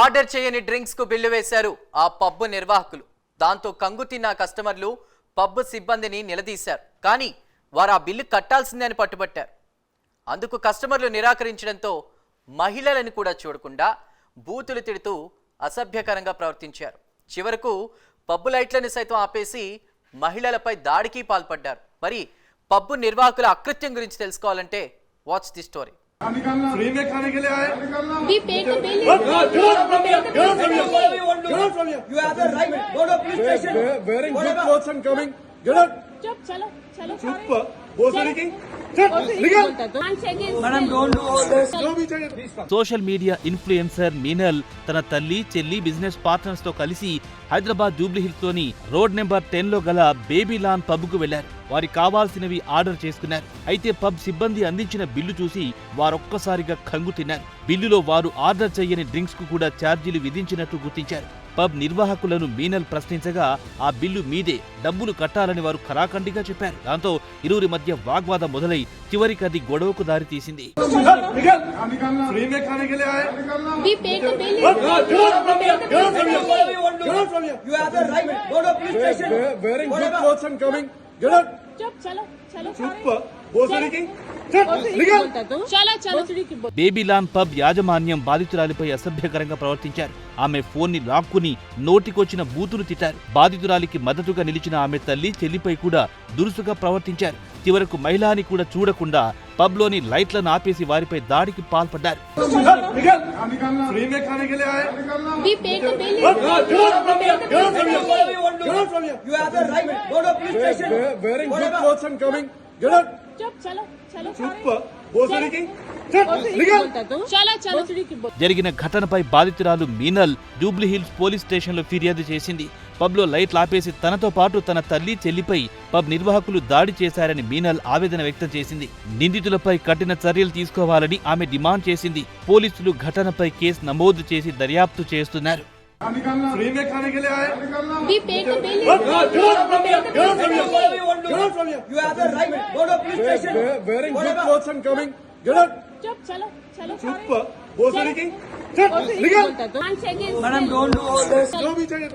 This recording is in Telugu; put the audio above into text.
ఆర్డర్ చేయని డ్రింక్స్ కు బిల్లు వేశారు ఆ పబ్ నిర్వాహకులు. దాంతో కంగుతిన్న కస్టమర్లు పబ్ సిబ్బందిని నిలదీశారు. కానీ వారు ఆ బిల్లు కట్టాల్సిందే అని పట్టుబట్టారు. అందుకు కస్టమర్లు నిరాకరించడంతో మహిళలను కూడా చూడకుండా బూతులు తిడుతూ అసభ్యకరంగా ప్రవర్తించారు. చివరకు పబ్ లైట్లను సైతం ఆపేసి మహిళలపై దాడికి పాల్పడ్డారు. మరి పబ్ నిర్వాహకుల అకృత్యం గురించి తెలుసుకోవాలంటే వాచ్ ది స్టోరీ. फ्री में खाने के लिए आए We pay the bill. You have the right. Go to police station. Wearing good clothes and coming. Get up. चलो चलो Super. Boss speaking. Legal. Madam, don't do all this. No be चाहिए. సోషల్ మీడియా ఇన్ఫ్లుయెన్సర్ మీనల్ తన తల్లి చెల్లి బిజినెస్ పార్ట్నర్స్ తో కలిసి హైదరాబాద్ జూబ్లీహిల్స్ లోని రోడ్ నెంబర్ 10 లో గల బేబీలాన్ పబ్ కు వెళ్లారు. వారికి కావాల్సినవి ఆర్డర్ చేసుకున్నారు. అయితే పబ్ సిబ్బంది అందించిన బిల్లు చూసి వారొక్కసారిగా కంగు తిన్నారు. బిల్లులో వారు ఆర్డర్ చేయని డ్రింక్స్ కు కూడా ఛార్జీలు విధించినట్టు గుర్తించారు. పబ్ నిర్వాహకులను మీనల్ ప్రశ్నించగా ఆ బిల్లు మీదే, డబ్బులు కట్టాలని వారు ఖరాఖండిగా చెప్పారు. దాంతో ఇరువురి మధ్య వాగ్వాదం మొదలై చివరికి అది గొడవకు దారితీసింది. फ्री में खाने के लिए आए We pay the bill. You have the right. Go to police station. Wearing good clothes and coming. Get up. चलो चलो Super. Boss speaking. Legal. चलो चलो బేబీలాన్ పబ్ యాజమాన్యం బాధితురాలిపై అసభ్యకరంగా ప్రవర్తించారు. ఆమె ఫోన్ ని లాక్కుని నోటికొచ్చిన బూతులు తిట్టారు. బాధితురాలికి మద్దతుగా నిలిచిన ఆమె తల్లి చెల్లిపై కూడా దురుసుగా ప్రవర్తించారు. చివరకు మహిళని కూడా చూడకుండా పబ్ లోని లైట్లను ఆపేసి వారిపై దాడికి పాల్పడ్డారు. फ्री में खाने के लिए आए We pay the bill. You have the right. Go to police station. Wearing good clothes and coming. Get up. चलो चलो Super. Boss speaking. Legal. चलो चलो జరిగిన ఘటనపై బాధితురాలు మీనల్ జూబ్లీహిల్స్ పోలీస్ స్టేషన్లో ఫిర్యాదు చేసింది. పబ్లో లైట్లు ఆపేసి తనతో పాటు తన తల్లి చెల్లిపై పబ్ నిర్వాహకులు దాడి చేశారని మీనల్ ఆవేదన వ్యక్తం చేసింది. నిందితులపై కఠిన చర్యలు తీసుకోవాలని ఆమె డిమాండ్ చేసింది. పోలీసులు ఘటనపై కేసు నమోదు చేసి దర్యాప్తు చేస్తున్నారు. फ्री में खाने के लिए आए We pay the bill. You have the right. Go to police station. Wearing good clothes and coming. Get up. चलो चलो Super. Boss speaking. Legal. Madam, don't do all this. No be चाहिए.